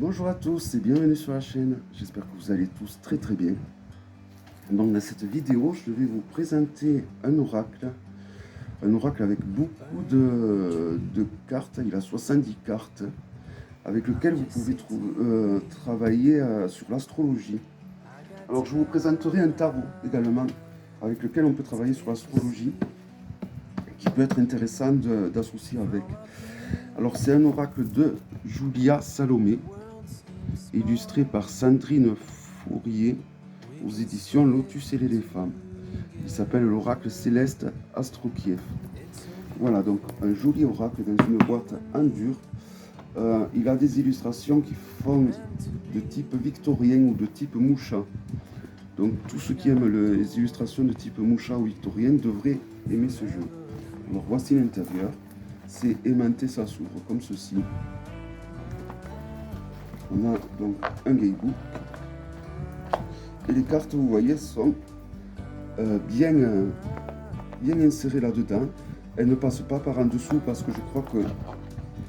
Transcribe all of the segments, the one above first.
Bonjour à tous et bienvenue sur la chaîne, j'espère que vous allez tous très très bien. Donc dans cette vidéo, je vais vous présenter un oracle avec beaucoup de cartes, il a 70 cartes, avec lequel vous pouvez travailler sur l'astrologie. Alors je vous présenterai un tarot également, avec lequel on peut travailler sur l'astrologie, qui peut être intéressant d'associer avec. Alors c'est un oracle de Julia Salomé, illustré par Sandrine Fourier aux éditions Lotus et l'éléphant. Il s'appelle l'oracle céleste Astro-Kiev. Voilà, donc un joli oracle dans une boîte en dur. Il a des illustrations qui font de type victorien ou de type moucha. Donc tous ceux qui aiment les illustrations de type moucha ou victorien devraient aimer ce jeu. Alors voici l'intérieur. C'est aimanté, ça s'ouvre comme ceci. On a donc un guidebook. Et les cartes, vous voyez, sont bien insérées là-dedans. Elles ne passent pas par en dessous parce que je crois que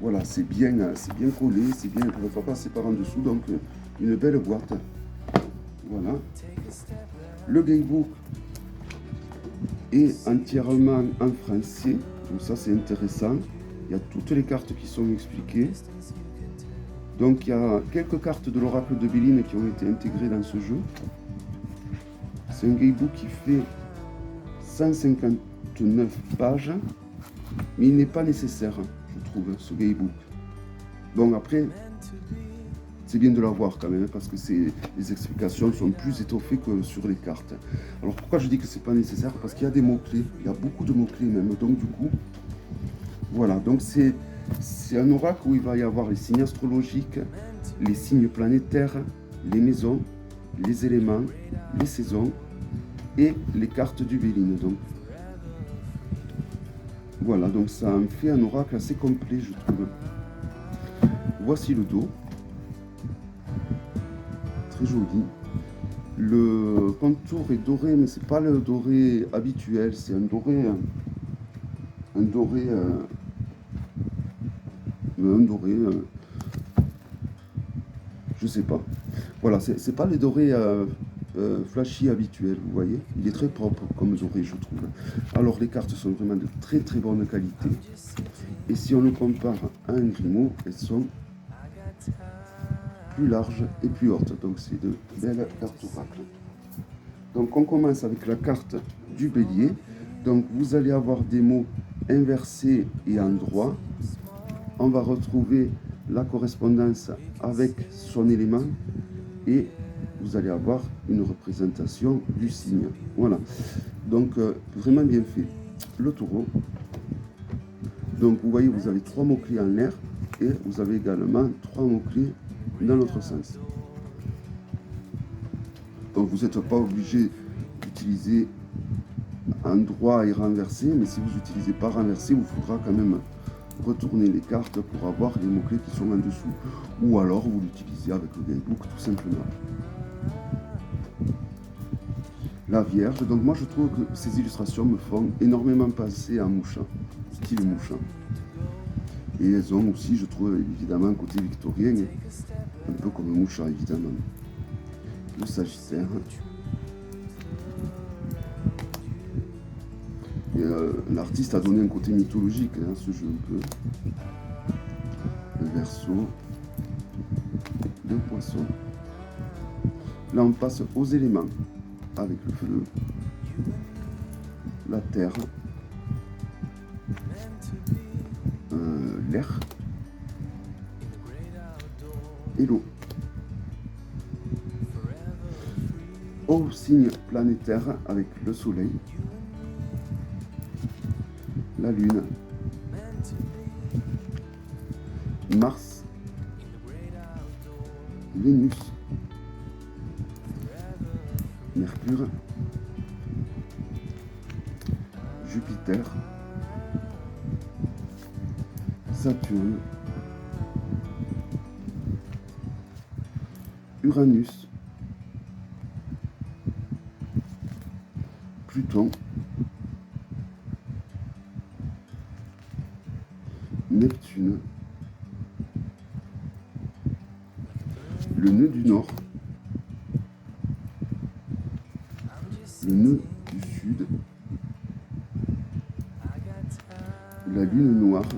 voilà, c'est bien collé, c'est bien, elles ne peuvent pas passer par en dessous. Donc une belle boîte. Voilà. Le guidebook est entièrement en français. Donc ça c'est intéressant. Il y a toutes les cartes qui sont expliquées. Donc il y a quelques cartes de l'oracle de Béline qui ont été intégrées dans ce jeu. C'est un guidebook qui fait 159 pages, mais il n'est pas nécessaire, je trouve, ce guidebook. Bon, après, c'est bien de l'avoir quand même, parce que les explications sont plus étoffées que sur les cartes. Alors pourquoi je dis que c'est pas nécessaire? Parce qu'il y a des mots-clés, il y a beaucoup de mots-clés même, donc du coup, voilà, donc c'est un oracle où il va y avoir les signes astrologiques, les signes planétaires, les maisons, les éléments, les saisons et les cartes du Béline. Donc voilà, donc ça en fait un oracle assez complet, je trouve. Voici le dos, très joli. Le contour est doré, mais c'est pas le doré habituel, c'est un doré, je sais pas. Voilà, c'est pas les dorés flashy habituels, vous voyez. Il est très propre comme doré, je trouve. Alors les cartes sont vraiment de très très bonne qualité. Et si on le compare à un Grimaud, elles sont plus larges et plus hautes. Donc c'est de belles cartes oracles. Donc on commence avec la carte du bélier. Donc vous allez avoir des mots inversés et en droit. On va retrouver la correspondance avec son élément et vous allez avoir une représentation du signe. Voilà, donc vraiment bien fait. Le taureau, donc vous voyez, vous avez 3 mots-clés en l'air et vous avez également 3 mots-clés dans l'autre sens. Donc vous n'êtes pas obligé d'utiliser en droit et renversé, mais si vous n'utilisez pas renversé, il vous faudra quand même retourner les cartes pour avoir les mots-clés qui sont en dessous. Ou alors vous l'utilisez avec le guidebook tout simplement. La Vierge, donc moi je trouve que ces illustrations me font énormément penser à Moucha, style Moucha. Et elles ont aussi, je trouve, évidemment, un côté victorien, un peu comme Moucha, évidemment. Le Sagittaire. L'artiste a donné un côté mythologique à ce jeu un peu. Le Verseau. Le Poisson. Là on passe aux éléments, avec le feu, la terre, l'air et l'eau. Au signe planétaire avec le soleil, la lune, Mars, Vénus, Mercure, Jupiter, Saturne, Uranus, Pluton, Neptune, le nœud du nord, le nœud du sud, la lune noire,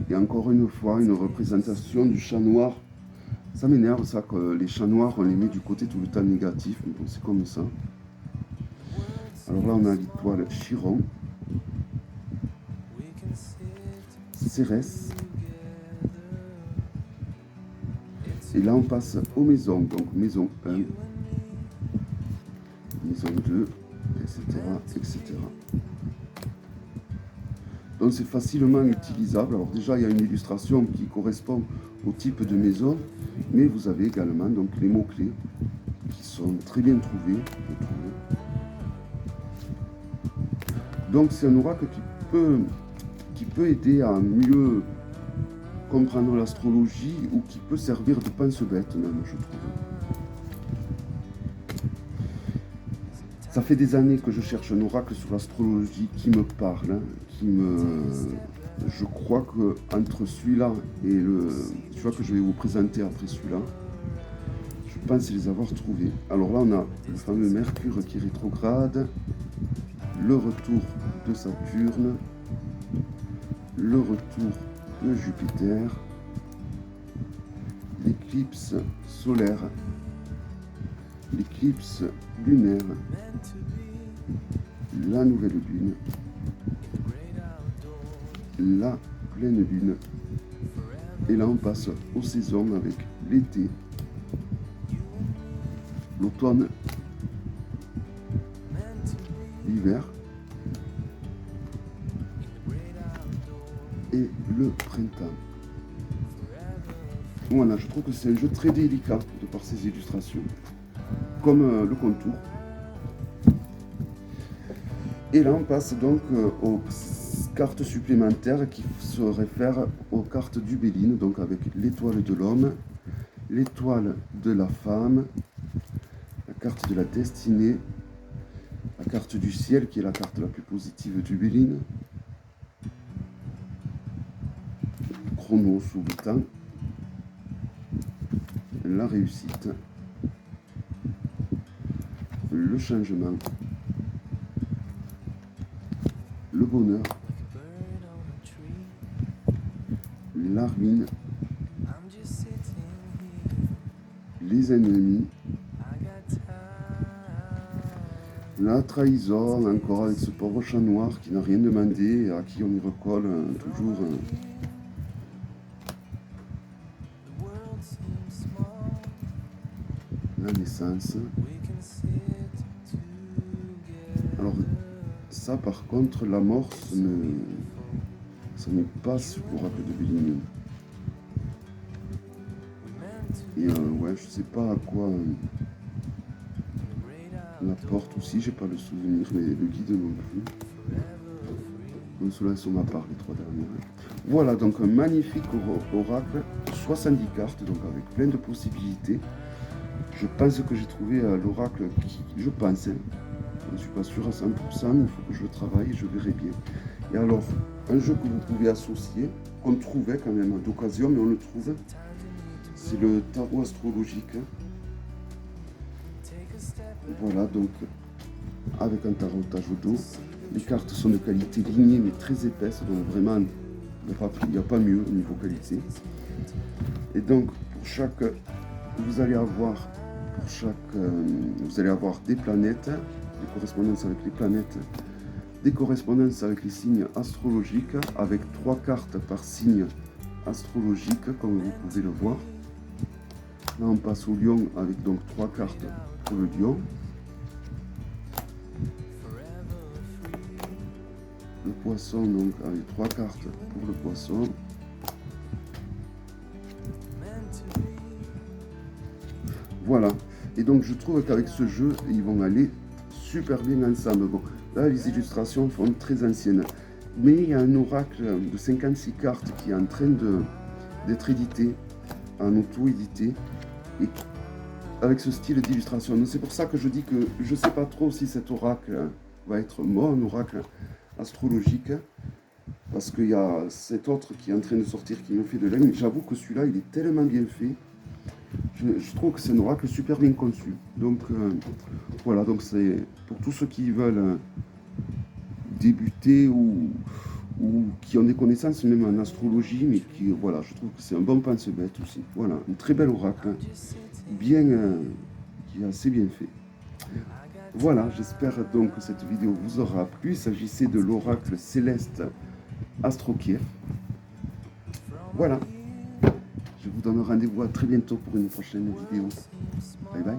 et encore une fois une représentation du chat noir. Ça m'énerve ça que les chats noirs on les met du côté tout le temps négatif, mais bon c'est comme ça. Alors là on a l'étoile Chiron, Cérès, et là on passe aux maisons, donc maison 1, maison 2, etc. etc. Donc c'est facilement utilisable. Alors déjà il y a une illustration qui correspond au type de maison, mais vous avez également donc les mots-clés qui sont très bien trouvés, je trouve. Donc c'est un oracle qui peut aider à mieux comprendre l'astrologie ou qui peut servir de pense-bête même, je trouve. Ça fait des années que je cherche un oracle sur l'astrologie qui me parle, Je crois que entre celui-là et celui que je vais vous présenter après celui-là, je pense les avoir trouvés. Alors là, on a le fameux Mercure qui est rétrograde, le retour de Saturne, le retour de Jupiter, l'éclipse solaire, l'éclipse lunaire, la nouvelle lune, la pleine lune, et là on passe aux saisons avec l'été, l'automne, l'hiver et le printemps. Voilà, je trouve que c'est un jeu très délicat de par ses illustrations, comme le contour. Et là on passe donc aux cartes supplémentaires qui se réfèrent aux cartes du Béline, donc avec l'étoile de l'homme, l'étoile de la femme, la carte de la destinée, la carte du ciel qui est la carte la plus positive du Béline, Chronos ou le temps, la réussite, le changement, le bonheur, la ruine, les ennemis, la trahison, encore avec ce pauvre chat noir qui n'a rien demandé et à qui on y recolle toujours la naissance. Alors ça par contre, la mort, ça n'est pas sur l'oracle de Béline. Et ouais, je sais pas à quoi la porte aussi, j'ai pas le souvenir, mais le guide non plus. Donc ceux-là sont ma part, les trois derniers. Voilà, donc un magnifique oracle, 70 cartes, donc avec plein de possibilités. Je pense que j'ai trouvé l'oracle qui, je pense, je ne suis pas sûr à 100%, il faut que je le travaille, je verrai bien. Et alors, un jeu que vous pouvez associer, qu'on trouvait quand même d'occasion, mais on le trouve, c'est le tarot astrologique. Voilà, donc avec un tarotage au dos. Les cartes sont de qualité lignée mais très épaisse, donc vraiment il n'y a pas mieux au niveau qualité. Et donc pour chaque, vous allez avoir des planètes, des correspondances avec les planètes, des correspondances avec les signes astrologiques, avec 3 cartes par signe astrologique, comme vous pouvez le voir. Là on passe au lion avec donc 3 cartes pour le lion. Le poisson donc avec 3 cartes pour le poisson. Voilà. Et donc je trouve qu'avec ce jeu, ils vont aller super bien ensemble. Bon, là les illustrations sont très anciennes. Mais il y a un oracle de 56 cartes qui est en train d'être édité, en auto-édité. Et avec ce style d'illustration. C'est pour ça que je dis que je ne sais pas trop si cet oracle va être mon oracle astrologique, parce qu'il y a cet autre qui est en train de sortir qui me fait de l'œil, mais j'avoue que celui-là il est tellement bien fait Je trouve que c'est un oracle super bien conçu. Donc voilà, donc c'est pour tous ceux qui veulent débuter ou qui ont des connaissances même en astrologie, mais qui, voilà, je trouve que c'est un bon pense-bête aussi. Voilà, un très bel oracle, hein, bien, qui est assez bien fait. Voilà, j'espère donc que cette vidéo vous aura plu. Il s'agissait de l'oracle céleste Astrokir. Voilà, je vous donne rendez-vous à très bientôt pour une prochaine vidéo. Bye bye.